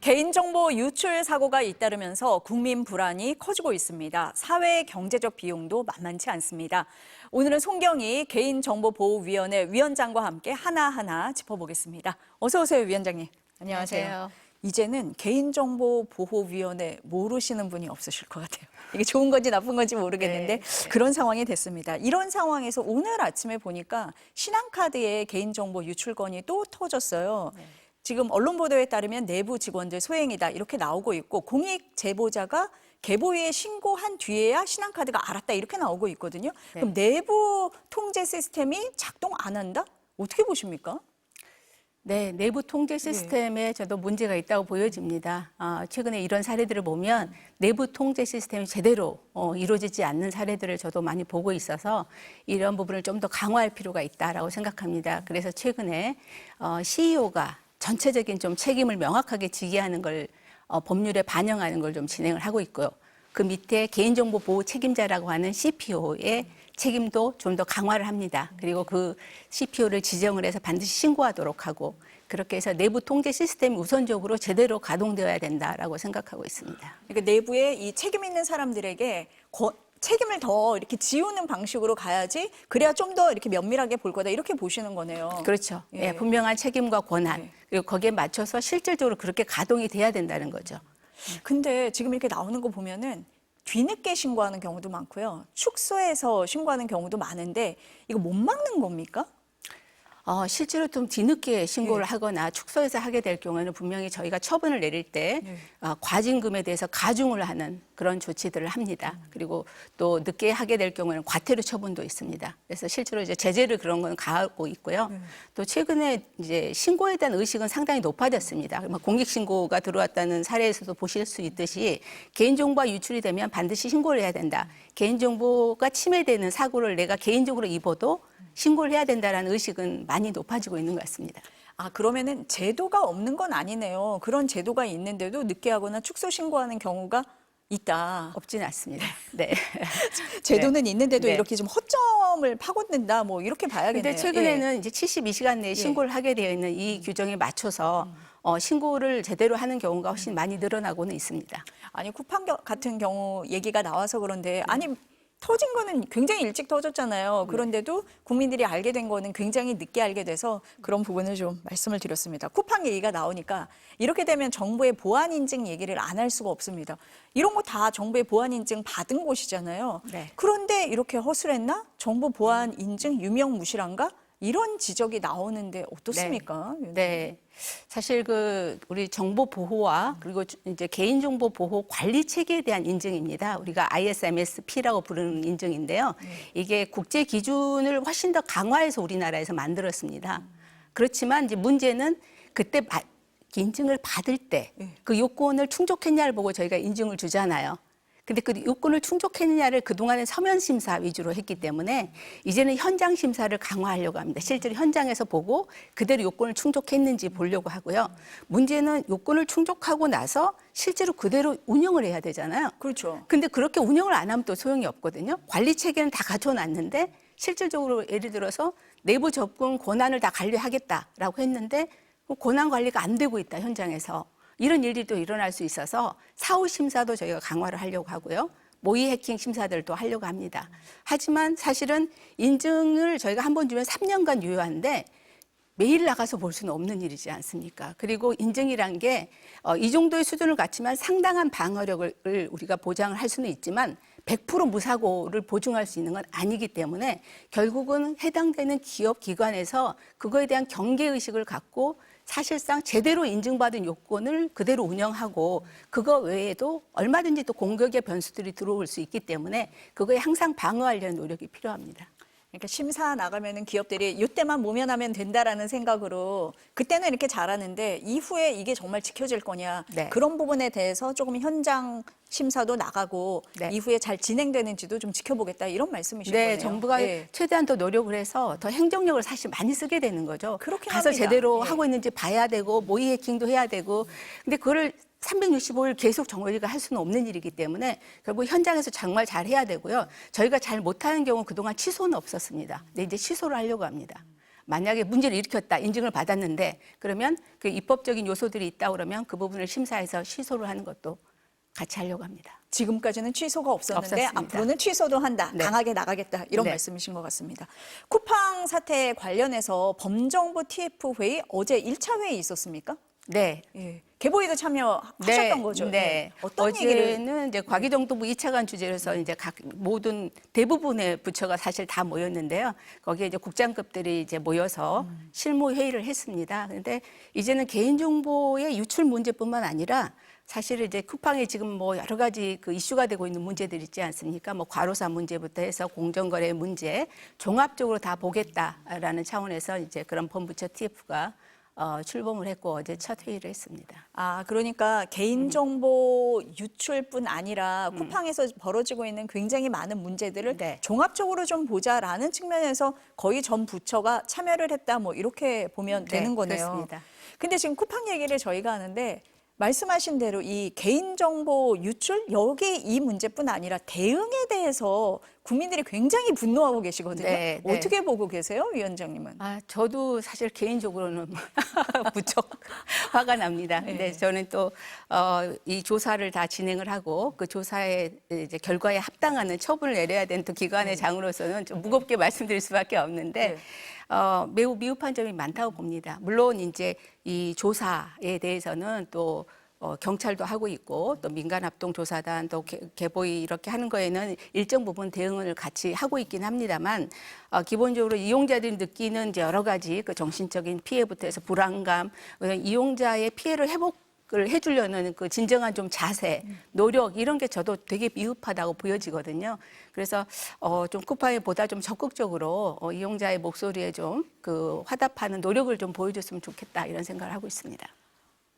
개인정보 유출 사고가 잇따르면서 국민 불안이 커지고 있습니다. 사회 경제적 비용도 만만치 않습니다. 오늘은 송경희 개인정보보호위원회 위원장과 함께 하나하나 짚어보겠습니다. 어서 오세요, 위원장님. 안녕하세요. 이제는 개인정보보호위원회 모르시는 분이 없으실 것 같아요. 이게 좋은 건지 나쁜 건지 모르겠는데 그런 상황이 됐습니다. 이런 상황에서 오늘 아침에 보니까 신한카드의 개인정보 유출 건이 또 터졌어요. 지금 언론 보도에 따르면 내부 직원들 소행이다 이렇게 나오고 있고 공익 제보자가 개보위에 신고한 뒤에야 신한카드가 알았다 이렇게 나오고 있거든요. 그럼 내부 통제 시스템이 작동 안 한다? 어떻게 보십니까? 네, 내부 통제 시스템에 저도 문제가 있다고 보여집니다. 최근에 이런 사례들을 보면 내부 통제 시스템이 제대로 이루어지지 않는 사례들을 저도 많이 보고 있어서 이런 부분을 좀 더 강화할 필요가 있다라고 생각합니다. 그래서 최근에 CEO가 전체적인 좀 책임을 명확하게 지게 하는 걸 법률에 반영하는 걸 좀 진행을 하고 있고요. 그 밑에 개인정보 보호 책임자라고 하는 CPO의 책임도 좀 더 강화를 합니다. 그리고 그 CPO를 지정을 해서 반드시 신고하도록 하고 그렇게 해서 내부 통제 시스템이 우선적으로 제대로 가동되어야 된다라고 생각하고 있습니다. 그러니까 내부에 이 책임 있는 사람들에게 책임을 더 이렇게 지우는 방식으로 가야지 그래야 좀 더 이렇게 면밀하게 볼 거다 이렇게 보시는 거네요. 그렇죠. 분명한 책임과 권한 그리고 거기에 맞춰서 실질적으로 그렇게 가동이 돼야 된다는 거죠. 근데 지금 이렇게 나오는 거 보면은 뒤늦게 신고하는 경우도 많고요. 축소해서 신고하는 경우도 많은데 이거 못 막는 겁니까? 실제로 좀 뒤늦게 신고를 하거나 축소해서 하게 될 경우에는 분명히 저희가 처분을 내릴 때 과징금에 대해서 가중을 하는 그런 조치들을 합니다. 그리고 또 늦게 하게 될 경우에는 과태료 처분도 있습니다. 그래서 실제로 이제 제재를 그런 건 가하고 있고요. 또 최근에 이제 신고에 대한 의식은 상당히 높아졌습니다. 공익 신고가 들어왔다는 사례에서도 보실 수 있듯이 개인정보가 유출이 되면 반드시 신고를 해야 된다. 개인정보가 침해되는 사고를 내가 개인적으로 입어도 신고를 해야 된다는 의식은 많이 높아지고 있는 것 같습니다. 그러면은 제도가 없는 건 아니네요. 그런 제도가 있는데도 늦게 하거나 축소 신고하는 경우가 있다. 없지는 않습니다. 네. 제도는 있는데도 이렇게 좀 허점을 파고든다. 뭐 이렇게 봐야겠네요. 근데 최근에는 이제 72시간 내에 신고를 하게 되어 있는 이 규정에 맞춰서 신고를 제대로 하는 경우가 훨씬 많이 늘어나고는 있습니다. 아니 쿠팡 같은 경우 얘기가 나와서 그런데 터진 거는 굉장히 일찍 터졌잖아요. 그런데도 국민들이 알게 된 거는 굉장히 늦게 알게 돼서 그런 부분을 좀 말씀을 드렸습니다. 쿠팡 얘기가 나오니까 이렇게 되면 정부의 보안 인증 얘기를 안 할 수가 없습니다. 이런 거 다 정부의 보안 인증 받은 곳이잖아요. 그런데 이렇게 허술했나? 정부 보안 인증 유명무실한가? 이런 지적이 나오는데 어떻습니까? 네. 사실 우리 정보 보호와 그리고 이제 개인정보 보호 관리 체계에 대한 인증입니다. 우리가 ISMSP라고 부르는 인증인데요. 이게 국제 기준을 훨씬 더 강화해서 우리나라에서 만들었습니다. 그렇지만 이제 문제는 그때 인증을 받을 때 그 요건을 충족했냐를 보고 저희가 인증을 주잖아요. 근데 그 요건을 충족했느냐를 그동안은 서면 심사 위주로 했기 때문에 이제는 현장 심사를 강화하려고 합니다. 실제로 현장에서 보고 그대로 요건을 충족했는지 보려고 하고요. 문제는 요건을 충족하고 나서 실제로 그대로 운영을 해야 되잖아요. 그렇죠. 근데 그렇게 운영을 안 하면 또 소용이 없거든요. 관리 체계는 다 갖춰놨는데 실질적으로 예를 들어서 내부 접근 권한을 다 관리하겠다라고 했는데 권한 관리가 안 되고 있다, 현장에서. 이런 일들도 일어날 수 있어서 사후 심사도 저희가 강화를 하려고 하고요. 모의 해킹 심사들도 하려고 합니다. 하지만 사실은 인증을 저희가 한 번 주면 3년간 유효한데 매일 나가서 볼 수는 없는 일이지 않습니까? 그리고 인증이란 게 이 정도의 수준을 갖추면 상당한 방어력을 우리가 보장을 할 수는 있지만 100% 무사고를 보증할 수 있는 건 아니기 때문에 결국은 해당되는 기업 기관에서 그거에 대한 경계의식을 갖고 사실상 제대로 인증받은 요건을 그대로 운영하고 그거 외에도 얼마든지 또 공격의 변수들이 들어올 수 있기 때문에 그거에 항상 방어하려는 노력이 필요합니다. 그러니까 심사 나가면은 기업들이 이때만 모면하면 된다라는 생각으로 그때는 이렇게 잘하는데 이후에 이게 정말 지켜질 거냐 그런 부분에 대해서 조금 현장 심사도 나가고 이후에 잘 진행되는지도 좀 지켜보겠다 이런 말씀이신 거네요. 네, 정부가 최대한 더 노력을 해서 더 행정력을 사실 많이 쓰게 되는 거죠. 그렇긴 가서 합니다. 제대로 하고 있는지 봐야 되고 모의 해킹도 해야 되고 근데 그거를 365일 계속 저희가 할 수는 없는 일이기 때문에 결국 현장에서 정말 잘 해야 되고요. 저희가 잘 못하는 경우 그동안 취소는 없었습니다. 근데 이제 취소를 하려고 합니다. 만약에 문제를 일으켰다, 인증을 받았는데 그러면 그 입법적인 요소들이 있다 그러면 그 부분을 심사해서 취소를 하는 것도 같이 하려고 합니다. 지금까지는 취소가 없었는데 없었습니다. 앞으로는 취소도 한다. 네. 강하게 나가겠다. 이런 네. 말씀이신 것 같습니다. 쿠팡 사태 관련해서 범정부 TF 회의 어제 1차 회의 있었습니까? 네. 예. 개보위도 참여하셨던 거죠. 네. 어떤 얘기를 어제는 이제 과기정통부 2차관 주재로서 이제 각 모든 대부분의 부처가 사실 다 모였는데요. 거기에 이제 국장급들이 이제 모여서 실무 회의를 했습니다. 그런데 이제는 개인정보의 유출 문제뿐만 아니라 사실 이제 쿠팡에 지금 뭐 여러 가지 그 이슈가 되고 있는 문제들 있지 않습니까? 뭐 과로사 문제부터 해서 공정거래 문제 종합적으로 다 보겠다라는 차원에서 이제 그런 본부처 TF가 출범을 했고 어제 첫 회의를 했습니다. 아, 그러니까 개인정보 유출뿐 아니라 쿠팡에서 벌어지고 있는 굉장히 많은 문제들을 네. 종합적으로 좀 보자라는 측면에서 거의 전 부처가 참여를 했다. 뭐 이렇게 보면 네, 되는 거네요. 그렇습니다. 근데 지금 쿠팡 얘기를 저희가 하는데 말씀하신 대로 이 개인정보 유출 여기 이 문제뿐 아니라 대응에 대해서 국민들이 굉장히 분노하고 계시거든요. 네, 네. 어떻게 보고 계세요, 위원장님은? 아, 저도 사실 개인적으로는 무척 화가 납니다. 근데 저는 또 이 조사를 다 진행을 하고 그 조사의 이제 결과에 합당하는 처분을 내려야 되는 또 기관의 장으로서는 좀 무겁게 말씀드릴 수밖에 없는데 매우 미흡한 점이 많다고 봅니다. 물론 이제 이 조사에 대해서는 또 경찰도 하고 있고 또 민간합동조사단 또 개보위 이렇게 하는 거에는 일정 부분 대응을 같이 하고 있긴 합니다만 기본적으로 이용자들이 느끼는 이제 여러 가지 그 정신적인 피해부터 해서 불안감, 이용자의 피해를 회복을 해주려는 그 진정한 좀 자세, 노력 이런 게 저도 되게 미흡하다고 보여지거든요. 그래서 좀 쿠팡에 보다 좀 적극적으로 이용자의 목소리에 좀 그 화답하는 노력을 좀 보여줬으면 좋겠다 이런 생각을 하고 있습니다.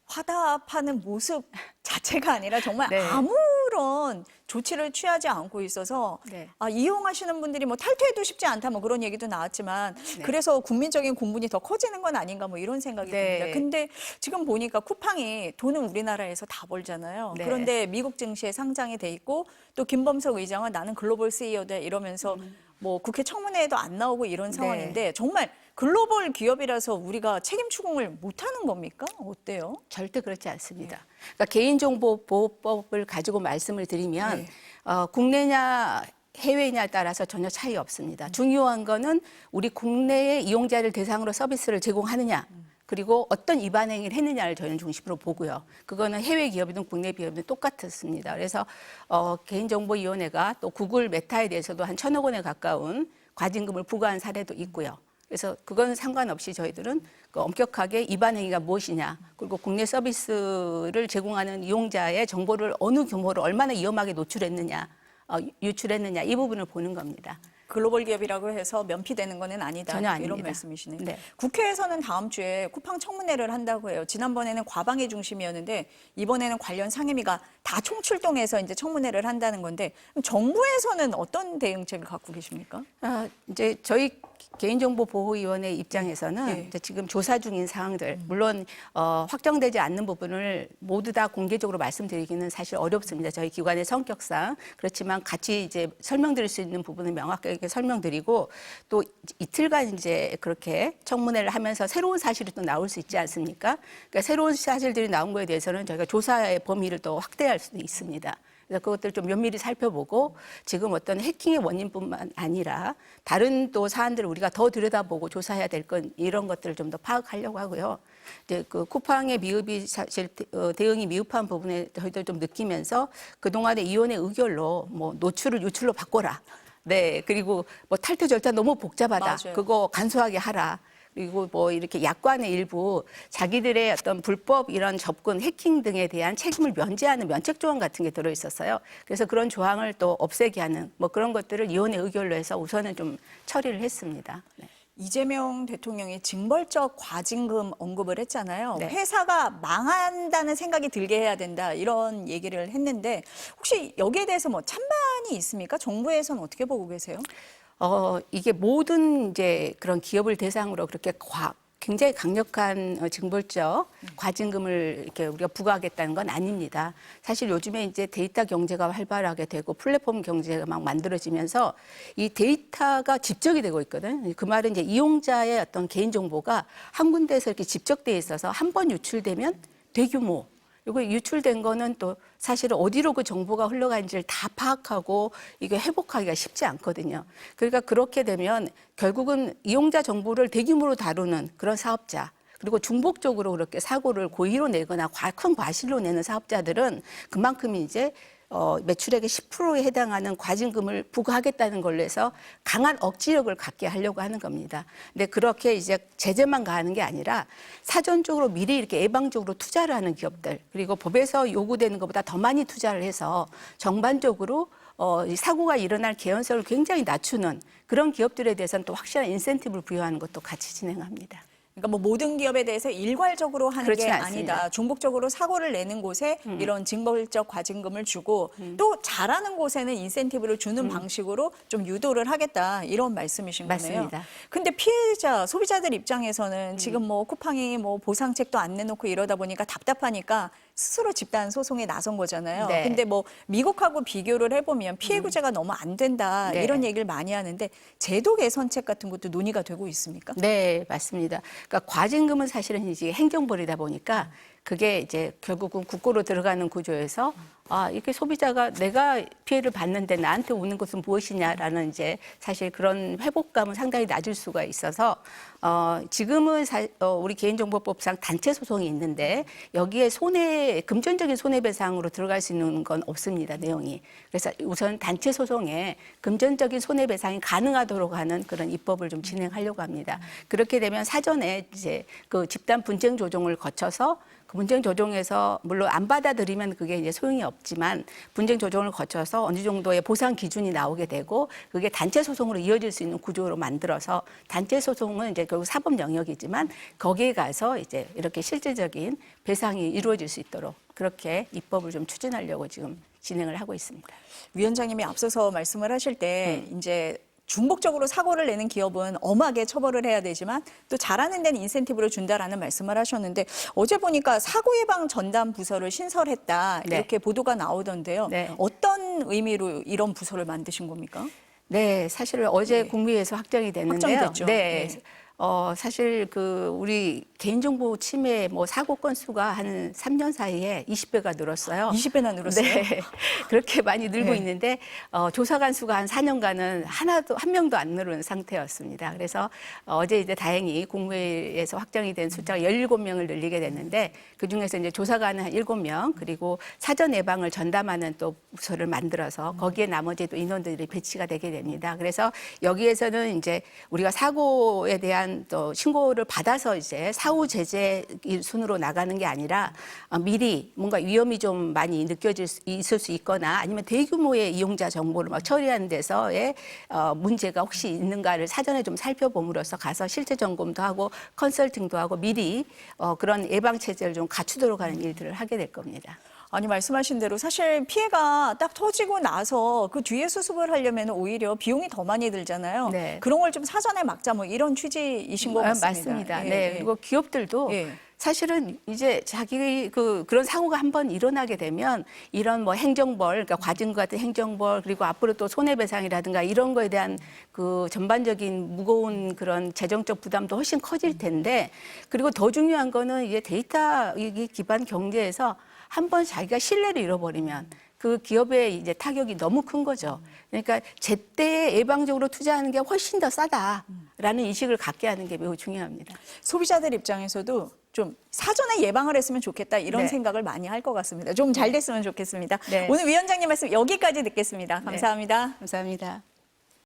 화답하는 모습 자체가 아니라 정말 네. 아무런 조치를 취하지 않고 있어서 네. 아, 이용하시는 분들이 뭐 탈퇴해도 쉽지 않다 뭐 그런 얘기도 나왔지만 그래서 국민적인 공분이 더 커지는 건 아닌가 뭐 이런 생각이 네. 듭니다. 근데 지금 보니까 쿠팡이 돈은 우리나라에서 다 벌잖아요. 네. 그런데 미국 증시에 상장이 돼 있고 또 김범석 의장은 나는 글로벌 CEO다 이러면서 뭐 국회 청문회에도 안 나오고 이런 상황인데 정말 글로벌 기업이라서 우리가 책임 추궁을 못하는 겁니까? 어때요? 절대 그렇지 않습니다. 그러니까 개인정보보호법을 가지고 말씀을 드리면 국내냐 해외냐에 따라서 전혀 차이 없습니다. 중요한 거는 우리 국내의 이용자를 대상으로 서비스를 제공하느냐 그리고 어떤 위반 행위를 했느냐를 저희는 중심으로 보고요. 그거는 해외 기업이든 국내 기업이든 똑같았습니다. 그래서 개인정보위원회가 또 구글 메타에 대해서도 한 1,000억 원에 가까운 과징금을 부과한 사례도 있고요. 그래서 그건 상관없이 저희들은 그 엄격하게 위반 행위가 무엇이냐 그리고 국내 서비스를 제공하는 이용자의 정보를 어느 규모로 얼마나 위험하게 노출했느냐 유출했느냐 이 부분을 보는 겁니다. 글로벌 기업이라고 해서 면피되는 거는 아니다. 전혀 아닙니다. 이런 말씀이시네요. 네. 국회에서는 다음 주에 쿠팡 청문회를 한다고 해요. 지난번에는 과방위 중심이었는데 이번에는 관련 상임위가 다 총출동해서 이제 청문회를 한다는 건데 그럼 정부에서는 어떤 대응책을 갖고 계십니까? 이제 저희 개인정보보호위원회 입장에서는 네. 이제 지금 조사 중인 사항들 물론 확정되지 않는 부분을 모두 다 공개적으로 말씀드리기는 사실 어렵습니다. 저희 기관의 성격상 그렇지만 같이 이제 설명드릴 수 있는 부분은 명확하게 설명드리고 또 이틀간 이제 그렇게 청문회를 하면서 새로운 사실이 또 나올 수 있지 않습니까? 그러니까 새로운 사실들이 나온 거에 대해서는 저희가 조사의 범위를 또 확대할 수도 있습니다. 그래서 그것들을 좀 면밀히 살펴보고 지금 어떤 해킹의 원인뿐만 아니라 다른 또 사안들을 우리가 더 들여다보고 조사해야 될 건 이런 것들을 좀 더 파악하려고 하고요. 이제 그 쿠팡의 미흡이 사실 대응이 미흡한 부분에 저희들 좀 느끼면서 그동안의 위원회 의결로 뭐 노출을 유출로 바꿔라. 네. 그리고 뭐 탈퇴 절차 너무 복잡하다. 맞아요. 그거 간소하게 하라. 그리고 뭐 이렇게 약관의 일부 자기들의 어떤 불법 이런 접근, 해킹 등에 대한 책임을 면제하는 면책 조항 같은 게 들어 있었어요. 그래서 그런 조항을 또 없애게 하는 뭐 그런 것들을 위원회 의결로 해서 우선은 좀 처리를 했습니다. 네. 이재명 대통령이 징벌적 과징금 언급을 했잖아요. 네. 회사가 망한다는 생각이 들게 해야 된다 이런 얘기를 했는데 혹시 여기에 대해서 뭐 찬반이 있습니까? 정부에서는 어떻게 보고 계세요? 이게 모든 이제 그런 기업을 대상으로 그렇게 굉장히 강력한 징벌적 과징금을 이렇게 우리가 부과하겠다는 건 아닙니다. 사실 요즘에 이제 데이터 경제가 활발하게 되고 플랫폼 경제가 막 만들어지면서 이 데이터가 집적이 되고 있거든. 그 말은 이제 이용자의 어떤 개인 정보가 한 군데에서 이렇게 집적돼 있어서 한 번 유출되면 대규모. 이거 유출된 거는 또 사실은 어디로 그 정보가 흘러간지를 다 파악하고 이게 회복하기가 쉽지 않거든요. 그러니까 그렇게 되면 결국은 이용자 정보를 대규모로 다루는 그런 사업자, 그리고 중복적으로 그렇게 사고를 고의로 내거나 큰 과실로 내는 사업자들은 그만큼 이제 매출액의 10%에 해당하는 과징금을 부과하겠다는 걸로 해서 강한 억지력을 갖게 하려고 하는 겁니다. 근데 그렇게 이제 제재만 가하는 게 아니라 사전적으로 미리 이렇게 예방적으로 투자를 하는 기업들, 그리고 법에서 요구되는 것보다 더 많이 투자를 해서 전반적으로 이 사고가 일어날 개연성을 굉장히 낮추는 그런 기업들에 대해서는 또 확실한 인센티브를 부여하는 것도 같이 진행합니다. 그러니까 뭐 모든 기업에 대해서 일괄적으로 하는 게 그렇진 않습니다. 아니다. 중복적으로 사고를 내는 곳에 이런 징벌적 과징금을 주고 또 잘하는 곳에는 인센티브를 주는 방식으로 좀 유도를 하겠다. 이런 말씀이신 거네요. 맞습니다. 근데 피해자, 소비자들 입장에서는 지금 뭐 쿠팡이 뭐 보상책도 안 내놓고 이러다 보니까 답답하니까 스스로 집단 소송에 나선 거잖아요. 네. 근데 뭐 미국하고 비교를 해보면 피해 구제가 너무 안 된다. 네. 이런 얘기를 많이 하는데 제도 개선책 같은 것도 논의가 되고 있습니까? 네, 맞습니다. 그러니까 과징금은 사실은 이제 행정벌이다 보니까 그게 이제 결국은 국고로 들어가는 구조에서 이렇게 소비자가 내가 피해를 받는데 나한테 오는 것은 무엇이냐라는 이제 사실 그런 회복감은 상당히 낮을 수가 있어서 지금은 우리 개인정보법상 단체 소송이 있는데 여기에 금전적인 손해배상으로 들어갈 수 있는 건 없습니다, 내용이. 그래서 우선 단체 소송에 금전적인 손해배상이 가능하도록 하는 그런 입법을 좀 진행하려고 합니다. 그렇게 되면 사전에 이제 그 집단 분쟁 조정을 거쳐서 그 분쟁 조정에서 물론 안 받아들이면 그게 이제 소용이 없지만 분쟁 조정을 거쳐서 어느 정도의 보상 기준이 나오게 되고 그게 단체 소송으로 이어질 수 있는 구조로 만들어서 단체 소송은 이제 결국 사법 영역이지만 거기에 가서 이제 이렇게 실질적인 배상이 이루어질 수 있도록 그렇게 입법을 좀 추진하려고 지금 진행을 하고 있습니다. 위원장님이 앞서서 말씀을 하실 때 이제 중복적으로 사고를 내는 기업은 엄하게 처벌을 해야 되지만 또 잘하는 데는 인센티브를 준다라는 말씀을 하셨는데 어제 보니까 사고 예방 전담 부서를 신설했다 네. 이렇게 보도가 나오던데요. 네. 어떤 의미로 이런 부서를 만드신 겁니까? 네, 사실 어제 네. 국무회에서 확정이 됐는데요. 확정됐죠. 네. 네. 사실 우리 개인정보 침해 사고 건수가 한 3년 사이에 20배가 늘었어요. 20배나 늘었어요? 네. 그렇게 많이 늘고 네. 있는데 조사 간수가 한 4년간은 한 명도 안 늘은 상태였습니다. 그래서 어제 이제 다행히 국무회의에서 확정이 된 숫자가 17명을 늘리게 됐는데 그중에서 이제 조사관은 한 7명 그리고 사전 예방을 전담하는 또 부서를 만들어서 거기에 나머지 또 인원들이 배치가 되게 됩니다. 그래서 여기에서는 이제 우리가 사고에 대한 또 신고를 받아서 이제 사후 제재 순으로 나가는 게 아니라 미리 뭔가 위험이 좀 많이 있을 수 있거나 아니면 대규모의 이용자 정보를 막 처리하는 데서의 문제가 혹시 있는가를 사전에 좀 살펴봄으로써 가서 실제 점검도 하고 컨설팅도 하고 미리 그런 예방 체제를 좀 갖추도록 하는 일들을 하게 될 겁니다. 아니 말씀하신 대로 사실 피해가 딱 터지고 나서 그 뒤에 수습을 하려면 오히려 비용이 더 많이 들잖아요. 네. 그런 걸 좀 사전에 막자 뭐 이런 취지이신 것 같습니다. 맞습니다. 예, 네. 예. 그리고 기업들도 예. 사실은 이제 자기 그런 사고가 한번 일어나게 되면 이런 뭐 행정벌, 그러니까 과징금 같은 행정벌 그리고 앞으로 또 손해배상이라든가 이런 거에 대한 그 전반적인 무거운 그런 재정적 부담도 훨씬 커질 텐데 그리고 더 중요한 거는 이제 데이터 기반 경제에서 한번 자기가 신뢰를 잃어버리면 그 기업의 이제 타격이 너무 큰 거죠. 그러니까 제때 예방적으로 투자하는 게 훨씬 더 싸다라는 인식을 갖게 하는 게 매우 중요합니다. 소비자들 입장에서도 좀 사전에 예방을 했으면 좋겠다 이런 네. 생각을 많이 할 것 같습니다. 좀 잘 됐으면 좋겠습니다. 네. 오늘 위원장님 말씀 여기까지 듣겠습니다. 감사합니다. 감사합니다.